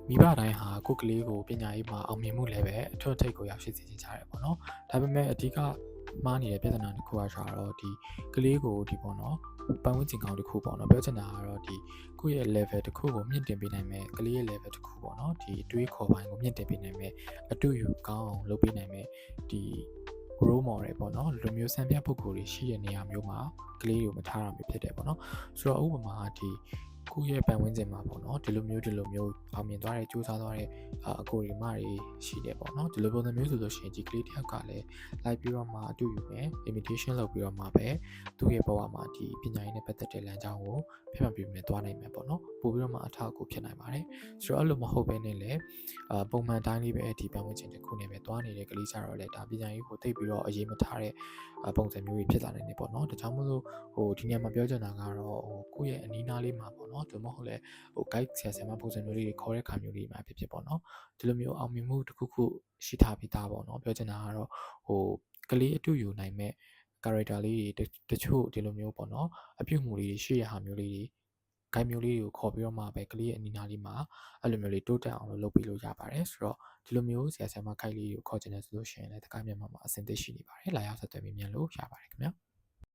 မိဘတိုင်းဟာကိုယ့်ကလေးကိုပညာရေးမှာအောင်မြင်မှုလည်းပဲအထွတ်အထိပ်ကိုရောက်ရှိစေချင်ကြတယ်ပေါ့နော်ဒါပေမဲ့အဓိကမှားနေတဲ့ပြဿနာတစ်ခုကဆိုတော့ဒီကလေးကိုဒီပေါ့နော်ပတ်ဝန်းကျင်ကောင်းတစ်ခုပေါ့နော်ပြောချင်တာကတော့ဒီကိုယ့်ရဲ့ level တစ်ခုကိုမြင့်တင်ပေးနိုင်မယ်ကလေးရဲ့ level တစ်ခုပေါ့နော်ဒီအတွေးခေါ်ပိုင်းကိုမြင့်တင်ပေးနိုင်မယ်အတူယူကောင်းအောင်လုပ်ပေးနိုင်မယ်ဒီ role model ပေါ့နော်လူမျိုးစံပြပုဂ္ဂိုလ်တွေရှိတဲ့နေရာမျိုးမှာကလေးတွေကိုမထားရမှာဖြစ်တယ်ပေါ့နော်ဆိုတော့ဥပမာဒီကိုယ့်ရဲ့ပတ်ဝန်းကျင်မှာပေါ့နော်ဒီလိုမျိုးအောင်မြင်သွားတဲ့စူးစမ်းသွားတဲ့အကိုတွေမတွေရှိတယ်ပေါ့နော်ဒီလိုပုံစံမျိုးဆိုလို့ရှိရင်ဒီကလေးတစ်ယောက်ကလည်းလိုက်ပြီးတော့မှအတူယူမယ် imitation လုပ်ပြီးတော့မှပဲသူ့ရဲ့ဘဝမှာဒီပညာရေးနဲ့ပတ်သက်တဲ့လမ်းကြောင်းကိုဖျက်မှတ်ပြီးသွားနိုင်မယ်ပေါ့နော်ပို့ပြီးတော့မှအထောက်အကူဖြစ်နိုင်ပါတယ်ဆိုတော့အဲ့လိုမဟုတ်ဘဲနဲ့လည်းပုံမှန်တိုင်းလေးပဲဒီပတ်ဝန်းကျင်တစ်ခုနဲ့ပဲသွားနေတဲ့ကလေးကြတော့လေဒါပညာရေးကိုသိပြီးတော့အရေးမထားတဲ့ပုံစံမျိုးတွေဖြစ်လာနိုင်တယ်ပေါ့နော်ဒါကြောင့်မို့လို့ဒီနေရာမှာပြောချင်တာကတော့ကိုယ့်ရဲ့အနီးနားလေးမှာပေါ့နော်ဒါမှမဟုတ်လဲguide ဆရာမပုံစံမျိုးလေးတွေခေါ်တဲ့ခါမျိုးလေးမှာဖြစ်ပေါ့နော်ဒီလိုမျိုးအောင်မြင်မှုတစ်ခုခုရှိထားပြီးသားပေါ့နော်ပြောချင်တာကတော့ကလေးအတူယူနိုင်မဲ့ character လေးတွေတချို့ဒီလိုမျိုးပေါ့နော်အပြုတ်မှုလေးတွေရှိရဟာမျိုးလေးတွေ guide မျိုးလေးတွေကိုခေါ်ပြီးတော့မှပဲကလေးရဲ့အနီးနားလေးမှာအဲ့လိုမျိုးလေးတိုးတက်အောင်လုပ်ပြီးလို့ရပါတယ်ဆိုတော့ဒီလိုမျိုးဆရာမ guide လေးကိုခေါ်ချင်တယ်ဆိုလို့ရှိရင်လည်းတက္ကသိုလ်မြန်မာမှာအဆင်သင့်ရှိနေပါတယ်လာရောက်ဆက်သွယ်မြင်လို့ရပါတယ်ခင်ဗျာ